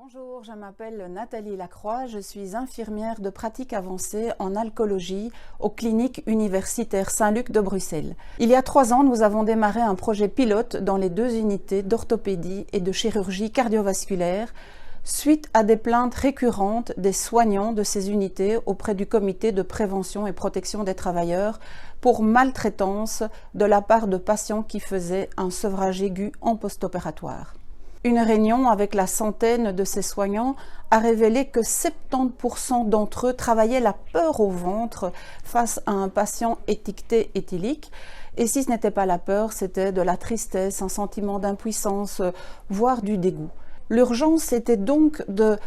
Bonjour, je m'appelle Nathalie Lacroix, je suis infirmière de pratique avancée en alcoologie aux cliniques universitaires Saint-Luc de Bruxelles. Il y a 3 ans, nous avons démarré un projet pilote dans les 2 unités d'orthopédie et de chirurgie cardiovasculaire suite à des plaintes récurrentes des soignants de ces unités auprès du comité de prévention et protection des travailleurs pour maltraitance de la part de patients qui faisaient un sevrage aigu en post-opératoire. Une réunion avec la centaine de ces soignants a révélé que 70% d'entre eux travaillaient la peur au ventre face à un patient étiqueté éthylique. Et si ce n'était pas la peur, c'était de la tristesse, un sentiment d'impuissance, voire du dégoût. L'urgence était donc de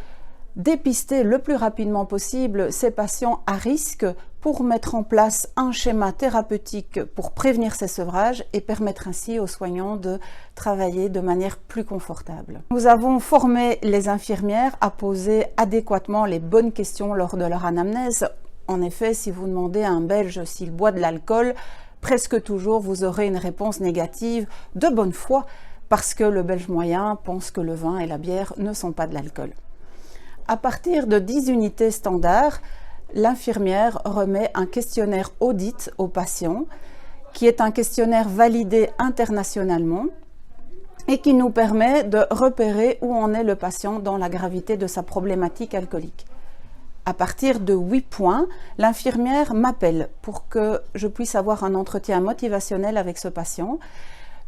dépister le plus rapidement possible ces patients à risque pour mettre en place un schéma thérapeutique pour prévenir ces sevrages et permettre ainsi aux soignants de travailler de manière plus confortable. Nous avons formé les infirmières à poser adéquatement les bonnes questions lors de leur anamnèse. En effet, si vous demandez à un Belge s'il boit de l'alcool, presque toujours vous aurez une réponse négative de bonne foi parce que le Belge moyen pense que le vin et la bière ne sont pas de l'alcool. À partir de 10 unités standards, l'infirmière remet un questionnaire audit aux patients, qui est un questionnaire validé internationalement et qui nous permet de repérer où en est le patient dans la gravité de sa problématique alcoolique. À partir de 8 points, l'infirmière m'appelle pour que je puisse avoir un entretien motivationnel avec ce patient,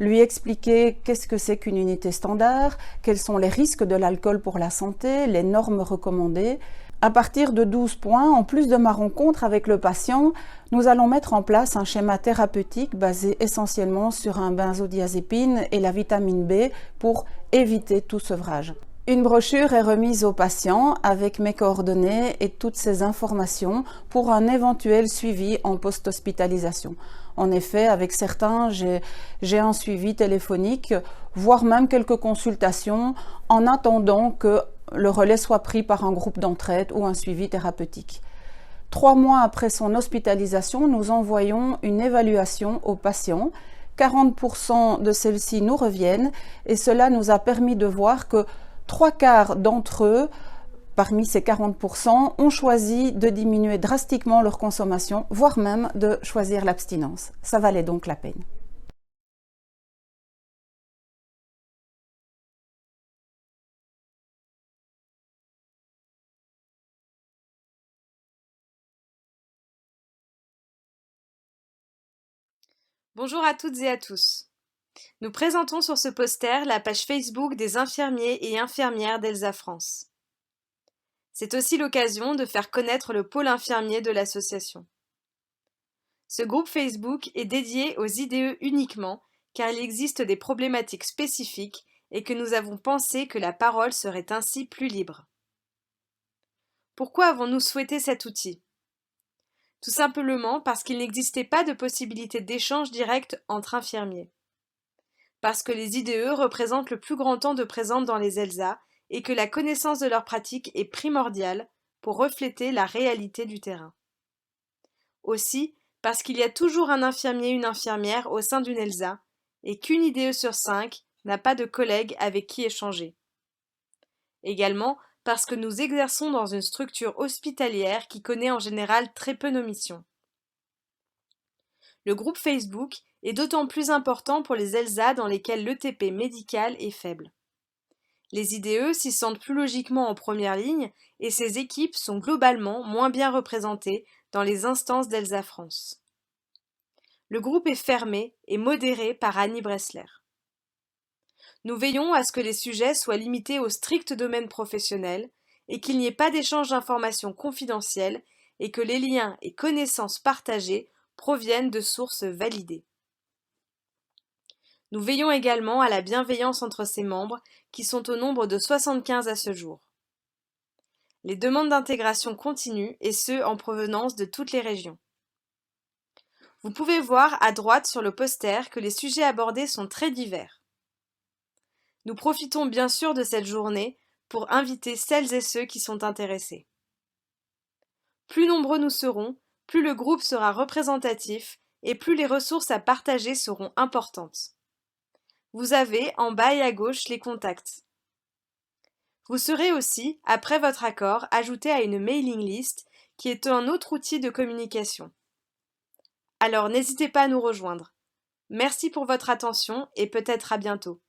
lui expliquer qu'est-ce que c'est qu'une unité standard, quels sont les risques de l'alcool pour la santé, les normes recommandées. À partir de 12 points, en plus de ma rencontre avec le patient, nous allons mettre en place un schéma thérapeutique basé essentiellement sur un benzodiazépine et la vitamine B pour éviter tout sevrage. Une brochure est remise au patient avec mes coordonnées et toutes ces informations pour un éventuel suivi en post-hospitalisation. En effet, avec certains, j'ai un suivi téléphonique, voire même quelques consultations en attendant que le relais soit pris par un groupe d'entraide ou un suivi thérapeutique. 3 mois après son hospitalisation, nous envoyons une évaluation aux patients. 40% de celles-ci nous reviennent et cela nous a permis de voir que 3/4 d'entre eux, parmi ces 40%, ont choisi de diminuer drastiquement leur consommation, voire même de choisir l'abstinence. Ça valait donc la peine. Bonjour à toutes et à tous. Nous présentons sur ce poster la page Facebook des infirmiers et infirmières d'Elsa France. C'est aussi l'occasion de faire connaître le pôle infirmier de l'association. Ce groupe Facebook est dédié aux IDE uniquement car il existe des problématiques spécifiques et que nous avons pensé que la parole serait ainsi plus libre. Pourquoi avons-nous souhaité cet outil ? Tout simplement parce qu'il n'existait pas de possibilité d'échange direct entre infirmiers. Parce que les IDE représentent le plus grand temps de présence dans les ELSA et que la connaissance de leur pratique est primordiale pour refléter la réalité du terrain. Aussi, parce qu'il y a toujours un infirmier ou une infirmière au sein d'une ELSA et qu'une IDE sur 5 n'a pas de collègue avec qui échanger. Également, parce que nous exerçons dans une structure hospitalière qui connaît en général très peu nos missions. Le groupe Facebook est d'autant plus important pour les ELSA dans lesquelles l'ETP médical est faible. Les IDE s'y sentent plus logiquement en première ligne et ces équipes sont globalement moins bien représentées dans les instances d'Elsa France. Le groupe est fermé et modéré par Annie Bressler. Nous veillons à ce que les sujets soient limités au strict domaine professionnel et qu'il n'y ait pas d'échange d'informations confidentielles et que les liens et connaissances partagées proviennent de sources validées. Nous veillons également à la bienveillance entre ses membres, qui sont au nombre de 75 à ce jour. Les demandes d'intégration continuent, et ce en provenance de toutes les régions. Vous pouvez voir à droite sur le poster que les sujets abordés sont très divers. Nous profitons bien sûr de cette journée pour inviter celles et ceux qui sont intéressés. Plus nombreux nous serons, plus le groupe sera représentatif et plus les ressources à partager seront importantes. Vous avez en bas et à gauche les contacts. Vous serez aussi, après votre accord, ajouté à une mailing list qui est un autre outil de communication. Alors n'hésitez pas à nous rejoindre. Merci pour votre attention et peut-être à bientôt.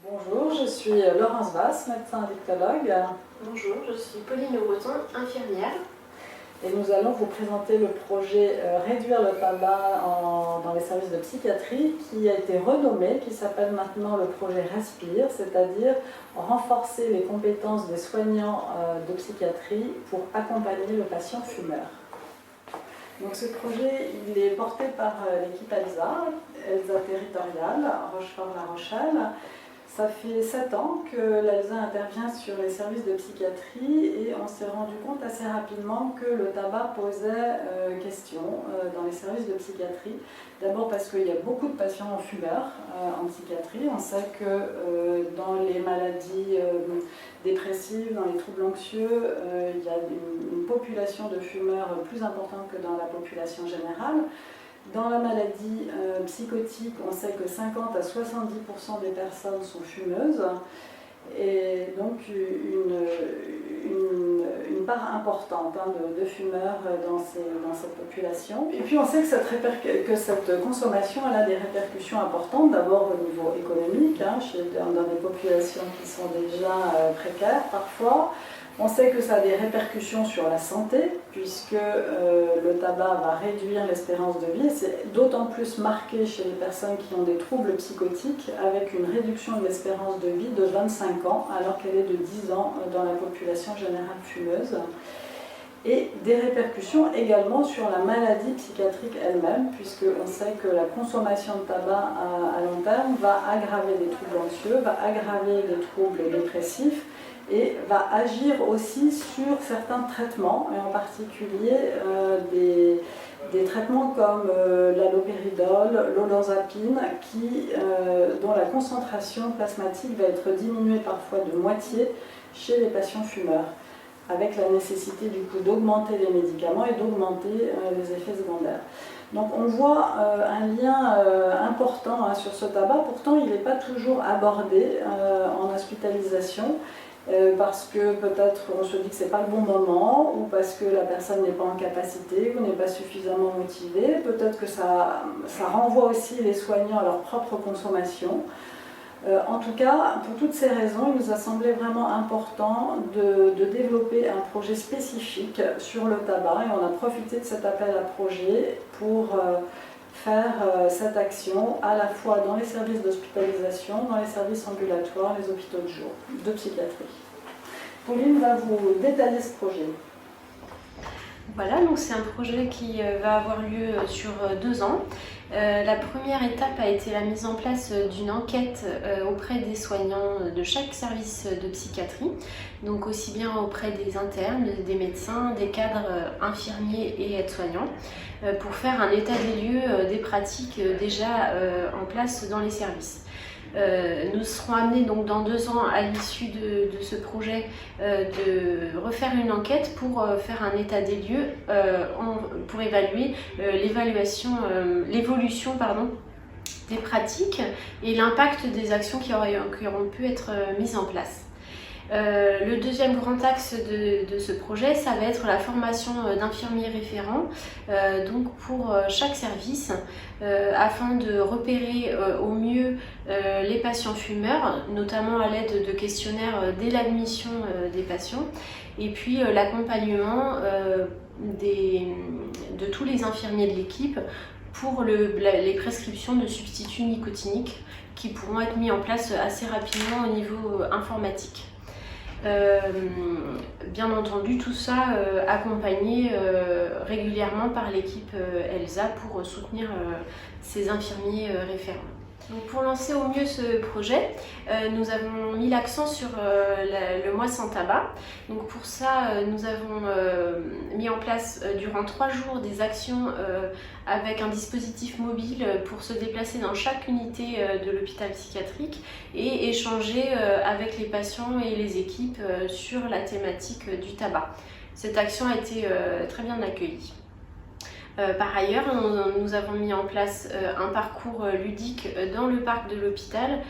Bonjour, je suis Laurence Basse, médecin addictologue. Bonjour, je suis Pauline Breton, infirmière. Et nous allons vous présenter le projet Réduire le tabac dans les services de psychiatrie qui a été renommé, qui s'appelle maintenant le projet Respire, c'est-à-dire renforcer les compétences des soignants de psychiatrie pour accompagner le patient fumeur. Donc ce projet il est porté par l'équipe ELSA territoriale, Rochefort-La Rochelle. Ça fait 7 ans que l'ELSA intervient sur les services de psychiatrie et on s'est rendu compte assez rapidement que le tabac posait question dans les services de psychiatrie. D'abord parce qu'il y a beaucoup de patients fumeurs en psychiatrie. On sait que dans les maladies dépressives, dans les troubles anxieux, il y a une population de fumeurs plus importante que dans la population générale. Dans la maladie psychotique, on sait que 50 à 70% des personnes sont fumeuses et donc une part importante de fumeurs dans cette population. Et puis on sait que cette consommation elle a des répercussions importantes, d'abord au niveau économique, dans des populations qui sont déjà précaires parfois. On sait que ça a des répercussions sur la santé, puisque le tabac va réduire l'espérance de vie. C'est d'autant plus marqué chez les personnes qui ont des troubles psychotiques, avec une réduction de l'espérance de vie de 25 ans, alors qu'elle est de 10 ans dans la population générale fumeuse. Et des répercussions également sur la maladie psychiatrique elle-même, puisqu'on sait que la consommation de tabac à long terme va aggraver des troubles anxieux, va aggraver des troubles dépressifs, et va agir aussi sur certains traitements, et en particulier des traitements comme l'halopéridol, l'olanzapine, dont la concentration plasmatique va être diminuée parfois de moitié chez les patients fumeurs, avec la nécessité du coup d'augmenter les médicaments et d'augmenter les effets secondaires. Donc on voit un lien important sur ce tabac, pourtant il n'est pas toujours abordé en hospitalisation. Parce que peut-être on se dit que ce n'est pas le bon moment, ou parce que la personne n'est pas en capacité, ou n'est pas suffisamment motivée. Peut-être que ça renvoie aussi les soignants à leur propre consommation. En tout cas, pour toutes ces raisons, il nous a semblé vraiment important de développer un projet spécifique sur le tabac, et on a profité de cet appel à projet pour faire cette action à la fois dans les services d'hospitalisation, dans les services ambulatoires, les hôpitaux de jour, de psychiatrie. Pauline va vous détailler ce projet. Voilà, donc c'est un projet qui va avoir lieu sur 2 ans. La première étape a été la mise en place d'une enquête auprès des soignants de chaque service de psychiatrie, donc aussi bien auprès des internes, des médecins, des cadres infirmiers et aides-soignants, pour faire un état des lieux des pratiques déjà en place dans les services. Nous serons amenés donc dans 2 ans à l'issue de ce projet de refaire une enquête pour faire un état des lieux, pour évaluer l'évolution des pratiques et l'impact des actions qui auront pu être mises en place. Le deuxième grand axe de ce projet, ça va être la formation d'infirmiers référents, donc pour chaque service, afin de repérer au mieux les patients fumeurs, notamment à l'aide de questionnaires dès l'admission des patients, et puis l'accompagnement de tous les infirmiers de l'équipe pour les prescriptions de substituts nicotiniques qui pourront être mis en place assez rapidement au niveau informatique. Bien entendu, tout ça accompagné régulièrement par l'équipe ELSA pour soutenir ces infirmiers référents. Donc pour lancer au mieux ce projet, nous avons mis l'accent sur le mois sans tabac. Donc pour ça, nous avons mis en place durant 3 jours des actions avec un dispositif mobile pour se déplacer dans chaque unité de l'hôpital psychiatrique et échanger avec les patients et les équipes sur la thématique du tabac. Cette action a été très bien accueillie. Par ailleurs, nous avons mis en place un parcours ludique dans le parc de l'hôpital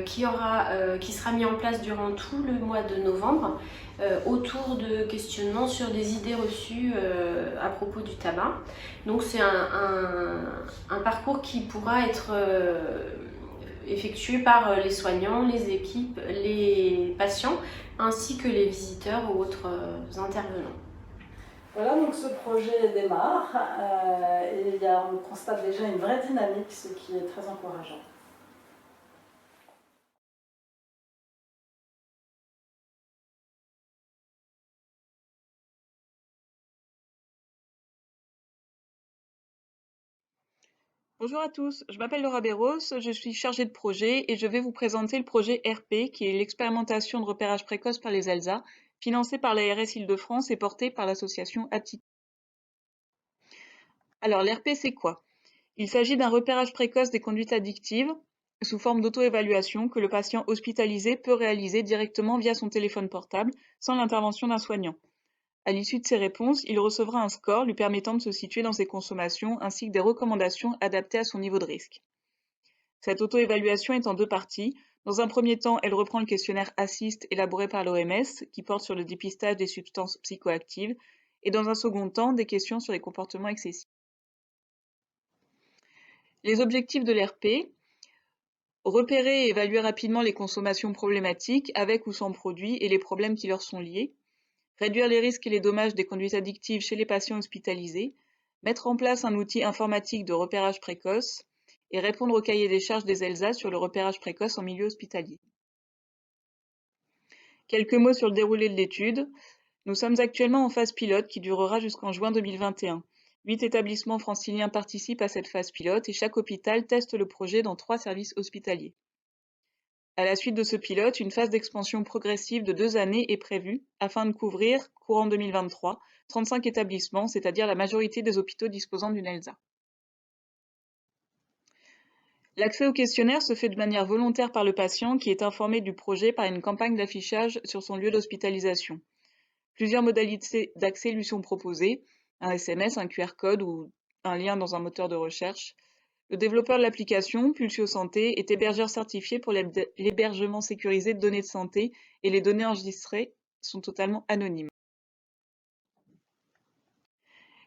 qui sera mis en place durant tout le mois de novembre autour de questionnements sur des idées reçues à propos du tabac. Donc c'est un parcours qui pourra être effectué par les soignants, les équipes, les patients ainsi que les visiteurs ou autres intervenants. Voilà, donc ce projet démarre et on constate déjà une vraie dynamique, ce qui est très encourageant. Bonjour à tous, je m'appelle Laura Béros, je suis chargée de projet et je vais vous présenter le projet RP qui est l'expérimentation de repérage précoce par les ELSA, financé par l'ARS Île-de-France et porté par l'association Aptitude. Alors l'RP c'est quoi? Il s'agit d'un repérage précoce des conduites addictives sous forme d'auto-évaluation que le patient hospitalisé peut réaliser directement via son téléphone portable sans l'intervention d'un soignant. À l'issue de ses réponses, il recevra un score lui permettant de se situer dans ses consommations ainsi que des recommandations adaptées à son niveau de risque. Cette auto-évaluation est en 2 parties. Dans un premier temps, elle reprend le questionnaire ASSIST élaboré par l'OMS qui porte sur le dépistage des substances psychoactives et dans un second temps, des questions sur les comportements excessifs. Les objectifs de l'RP: repérer et évaluer rapidement les consommations problématiques avec ou sans produit et les problèmes qui leur sont liés, réduire les risques et les dommages des conduites addictives chez les patients hospitalisés, mettre en place un outil informatique de repérage précoce et répondre au cahier des charges des ELSA sur le repérage précoce en milieu hospitalier. Quelques mots sur le déroulé de l'étude. Nous sommes actuellement en phase pilote qui durera jusqu'en juin 2021. 8 établissements franciliens participent à cette phase pilote et chaque hôpital teste le projet dans 3 services hospitaliers. À la suite de ce pilote, une phase d'expansion progressive de 2 années est prévue afin de couvrir, courant 2023, 35 établissements, c'est-à-dire la majorité des hôpitaux disposant d'une ELSA. L'accès au questionnaire se fait de manière volontaire par le patient qui est informé du projet par une campagne d'affichage sur son lieu d'hospitalisation. Plusieurs modalités d'accès lui sont proposées, un SMS, un QR code ou un lien dans un moteur de recherche. Le développeur de l'application, Pulsio Santé, est hébergeur certifié pour l'hébergement sécurisé de données de santé et les données enregistrées sont totalement anonymes.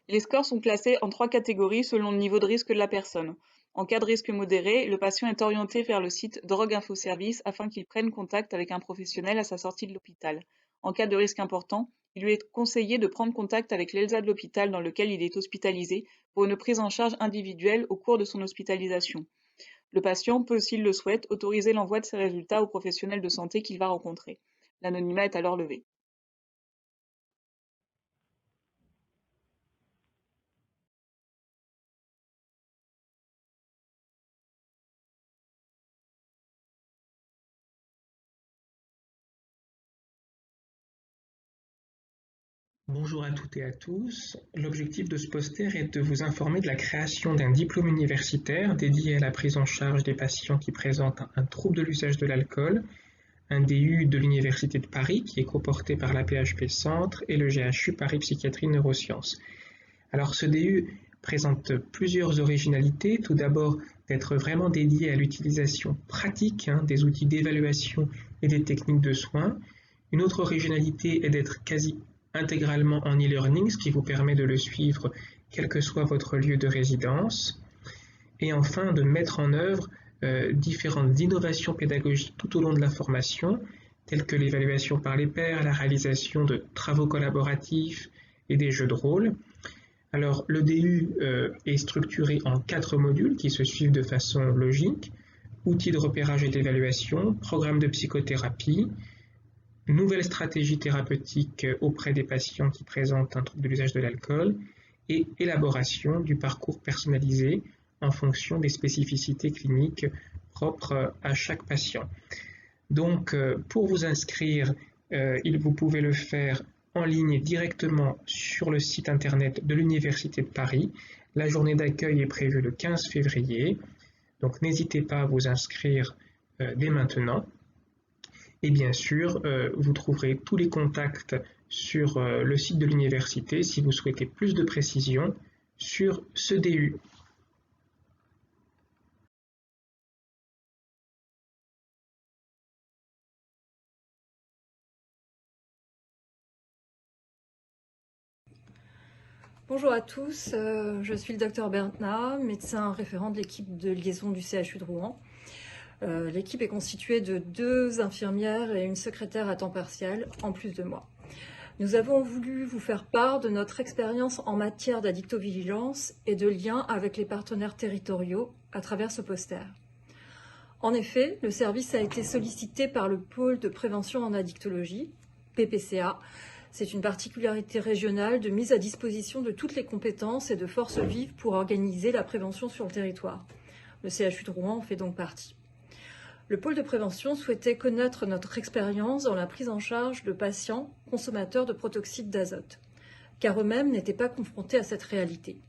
Les scores sont classés en 3 catégories selon le niveau de risque de la personne. En cas de risque modéré, le patient est orienté vers le site Drogue Info Service afin qu'il prenne contact avec un professionnel à sa sortie de l'hôpital. En cas de risque important, il lui est conseillé de prendre contact avec l'ELSA de l'hôpital dans lequel il est hospitalisé pour une prise en charge individuelle au cours de son hospitalisation. Le patient peut, s'il le souhaite, autoriser l'envoi de ses résultats au professionnel de santé qu'il va rencontrer. L'anonymat est alors levé. Bonjour à toutes et à tous. L'objectif de ce poster est de vous informer de la création d'un diplôme universitaire dédié à la prise en charge des patients qui présentent un trouble de l'usage de l'alcool, un DU de l'Université de Paris qui est coporté par la PHP Centre et le GHU Paris Psychiatrie Neurosciences. Alors ce DU présente plusieurs originalités. Tout d'abord, d'être vraiment dédié à l'utilisation pratique des outils d'évaluation et des techniques de soins. Une autre originalité est d'être quasi intégralement en e-learning, ce qui vous permet de le suivre quel que soit votre lieu de résidence. Et enfin, de mettre en œuvre différentes innovations pédagogiques tout au long de la formation, telles que l'évaluation par les pairs, la réalisation de travaux collaboratifs et des jeux de rôle. Alors, le DU est structuré en 4 modules qui se suivent de façon logique: outils de repérage et d'évaluation, programme de psychothérapie, nouvelles stratégies thérapeutiques auprès des patients qui présentent un trouble de l'usage de l'alcool et élaboration du parcours personnalisé en fonction des spécificités cliniques propres à chaque patient. Donc, pour vous inscrire, vous pouvez le faire en ligne directement sur le site internet de l'Université de Paris. La journée d'accueil est prévue le 15 février, donc n'hésitez pas à vous inscrire dès maintenant. Et bien sûr, vous trouverez tous les contacts sur le site de l'université si vous souhaitez plus de précisions sur ce DU. Bonjour à tous, je suis le docteur Bernat, médecin référent de l'équipe de liaison du CHU de Rouen. L'équipe est constituée de 2 infirmières et une secrétaire à temps partiel, en plus de moi. Nous avons voulu vous faire part de notre expérience en matière d'addictovigilance et de lien avec les partenaires territoriaux à travers ce poster. En effet, le service a été sollicité par le pôle de prévention en addictologie, PPCA. C'est une particularité régionale de mise à disposition de toutes les compétences et de forces vives pour organiser la prévention sur le territoire. Le CHU de Rouen en fait donc partie. Le pôle de prévention souhaitait connaître notre expérience dans la prise en charge de patients consommateurs de protoxyde d'azote, car eux-mêmes n'étaient pas confrontés à cette réalité,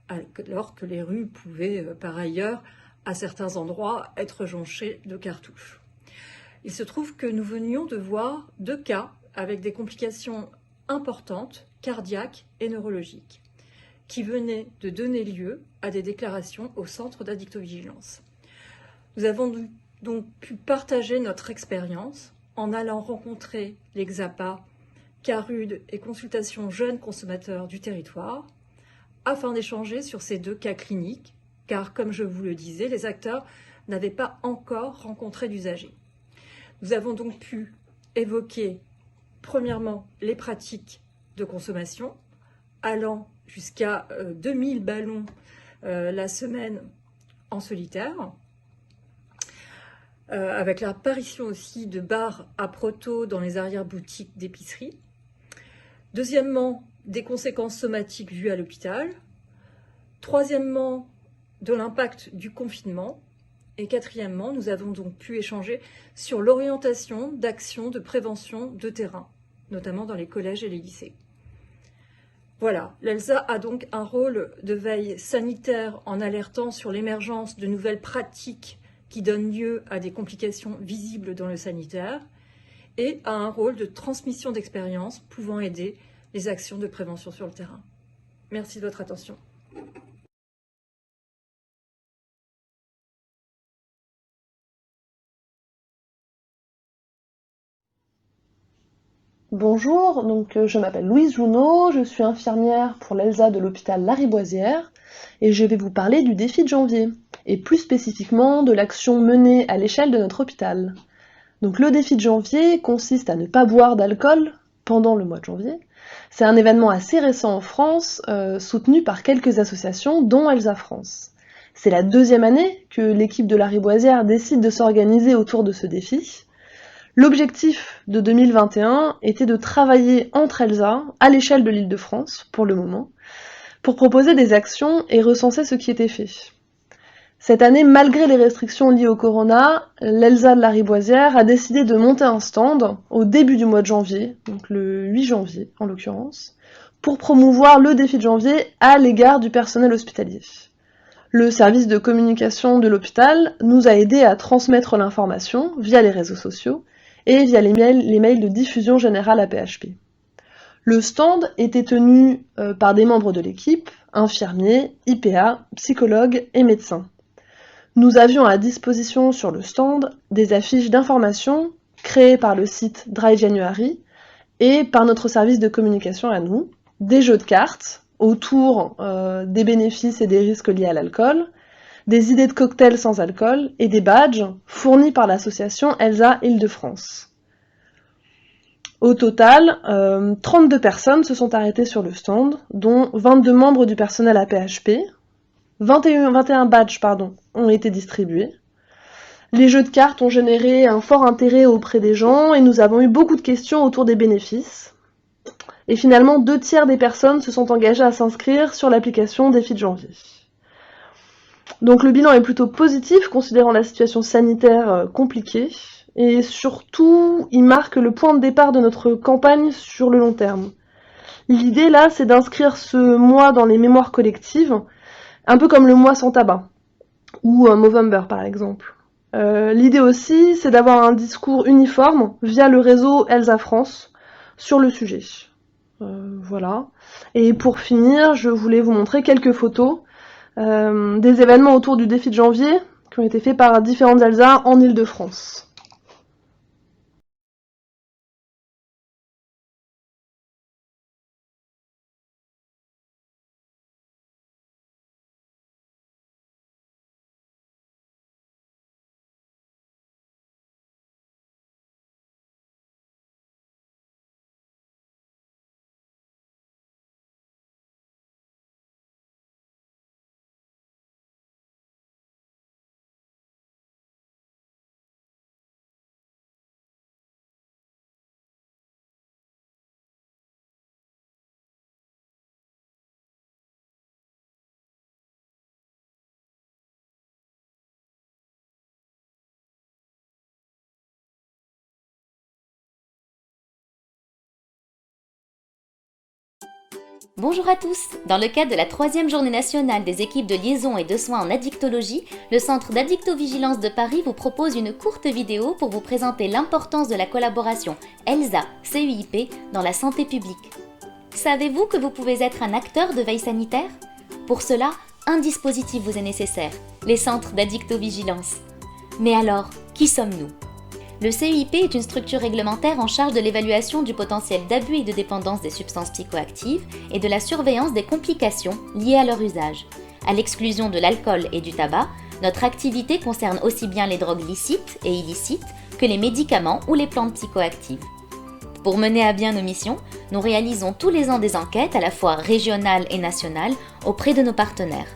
alors que les rues pouvaient par ailleurs, à certains endroits, être jonchées de cartouches. Il se trouve que nous venions de voir 2 cas avec des complications importantes, cardiaques et neurologiques, qui venaient de donner lieu à des déclarations au centre d'addictovigilance. Nous avons donc pu partager notre expérience en allant rencontrer les XAPA, CARUD et Consultation Jeunes Consommateurs du territoire, afin d'échanger sur ces 2 cas cliniques, car comme je vous le disais, les acteurs n'avaient pas encore rencontré d'usagers. Nous avons donc pu évoquer premièrement les pratiques de consommation, allant jusqu'à 2000 ballons la semaine en solitaire, avec l'apparition aussi de bars à proto dans les arrière-boutiques d'épicerie. Deuxièmement, des conséquences somatiques vues à l'hôpital. Troisièmement, de l'impact du confinement. Et quatrièmement, nous avons donc pu échanger sur l'orientation d'actions de prévention de terrain, notamment dans les collèges et les lycées. Voilà, l'ELSA a donc un rôle de veille sanitaire en alertant sur l'émergence de nouvelles pratiques qui donnent lieu à des complications visibles dans le sanitaire, et a un rôle de transmission d'expérience pouvant aider les actions de prévention sur le terrain. Merci de votre attention. Bonjour, je m'appelle Louise Jounot, je suis infirmière pour l'ELSA de l'hôpital Lariboisière et je vais vous parler du défi de janvier, et plus spécifiquement de l'action menée à l'échelle de notre hôpital. Donc le défi de janvier consiste à ne pas boire d'alcool pendant le mois de janvier. C'est un événement assez récent en France, soutenu par quelques associations, dont ELSA France. C'est la 2e année que l'équipe de Lariboisière décide de s'organiser autour de ce défi. L'objectif de 2021 était de travailler entre ELSA, à l'échelle de l'Île-de-France, pour le moment, pour proposer des actions et recenser ce qui était fait. Cette année, malgré les restrictions liées au corona, l'ELSA de Lariboisière a décidé de monter un stand au début du mois de janvier, donc le 8 janvier en l'occurrence, pour promouvoir le défi de janvier à l'égard du personnel hospitalier. Le service de communication de l'hôpital nous a aidés à transmettre l'information via les réseaux sociaux et via les mails de diffusion générale à PHP. Le stand était tenu par des membres de l'équipe, infirmiers, IPA, psychologues et médecins. Nous avions à disposition sur le stand des affiches d'information créées par le site Dry January et par notre service de communication à nous, des jeux de cartes autour des bénéfices et des risques liés à l'alcool, des idées de cocktails sans alcool et des badges fournis par l'association ELSA Île-de-France. Au total, 32 personnes se sont arrêtées sur le stand, dont 22 membres du personnel à PHP, 21 badges ont été distribués. Les jeux de cartes ont généré un fort intérêt auprès des gens et nous avons eu beaucoup de questions autour des bénéfices. Et finalement, 2/3 des personnes se sont engagées à s'inscrire sur l'application Défi de janvier. Donc le bilan est plutôt positif, considérant la situation sanitaire compliquée, Et surtout, il marque le point de départ de notre campagne sur le long terme. L'idée là, c'est d'inscrire ce mois dans les mémoires collectives, un peu comme le mois sans tabac, ou Movember par exemple. L'idée aussi, c'est d'avoir un discours uniforme via le réseau Elsa France sur le sujet. Voilà. Et pour finir, je voulais vous montrer quelques photos des événements autour du défi de janvier qui ont été faits par différentes Elsa en Île-de-France. Bonjour à tous! Dans le cadre de la 3e journée nationale des équipes de liaison et de soins en addictologie, le Centre d'addictovigilance de Paris vous propose une courte vidéo pour vous présenter l'importance de la collaboration ELSA-CEIP dans la santé publique. Savez-vous que vous pouvez être un acteur de veille sanitaire? Pour cela, un dispositif vous est nécessaire, les centres d'addictovigilance. Mais alors, qui sommes-nous? Le CEIP est une structure réglementaire en charge de l'évaluation du potentiel d'abus et de dépendance des substances psychoactives et de la surveillance des complications liées à leur usage. À l'exclusion de l'alcool et du tabac, notre activité concerne aussi bien les drogues licites et illicites que les médicaments ou les plantes psychoactives. Pour mener à bien nos missions, nous réalisons tous les ans des enquêtes à la fois régionales et nationales auprès de nos partenaires.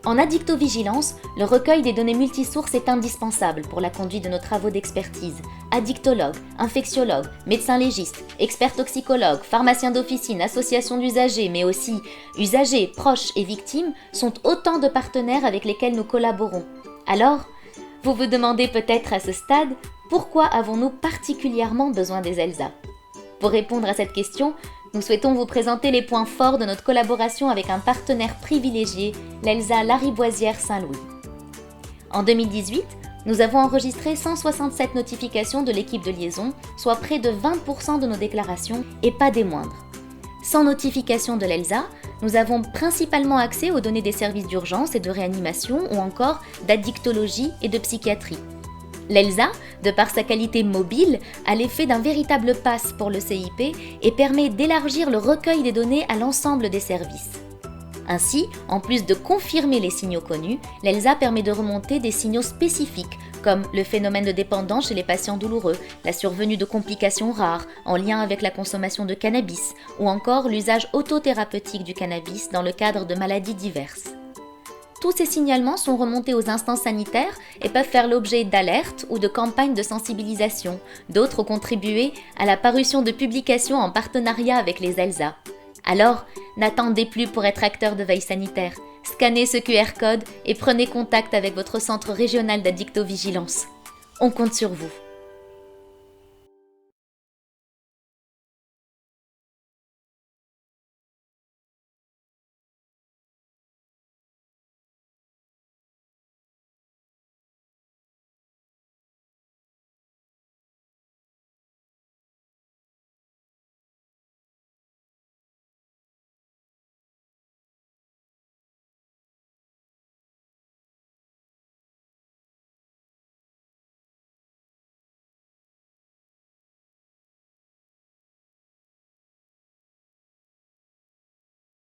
En addictovigilance, le recueil des données multisources est indispensable pour la conduite de nos travaux d'expertise. Addictologues, infectiologues, médecins légistes, experts toxicologues, pharmaciens d'officine, associations d'usagers, mais aussi usagers, proches et victimes sont autant de partenaires avec lesquels nous collaborons. Alors, vous vous demandez peut-être à ce stade, pourquoi avons-nous particulièrement besoin des ELSA? Pour répondre à cette question, nous souhaitons vous présenter les points forts de notre collaboration avec un partenaire privilégié, l'ELSA Lariboisière Saint-Louis. En 2018, nous avons enregistré 167 notifications de l'équipe de liaison, soit près de 20% de nos déclarations, et pas des moindres. Sans notification de l'ELSA, nous avons principalement accès aux données des services d'urgence et de réanimation ou encore d'addictologie et de psychiatrie. L'ELSA, de par sa qualité mobile, a l'effet d'un véritable pass pour le CIP et permet d'élargir le recueil des données à l'ensemble des services. Ainsi, en plus de confirmer les signaux connus, l'ELSA permet de remonter des signaux spécifiques comme le phénomène de dépendance chez les patients douloureux, la survenue de complications rares en lien avec la consommation de cannabis ou encore l'usage autothérapeutique du cannabis dans le cadre de maladies diverses. Tous ces signalements sont remontés aux instances sanitaires et peuvent faire l'objet d'alertes ou de campagnes de sensibilisation. D'autres ont contribué à la parution de publications en partenariat avec les ELSA. Alors, n'attendez plus pour être acteur de veille sanitaire. Scannez ce QR code et prenez contact avec votre centre régional d'addictovigilance. On compte sur vous.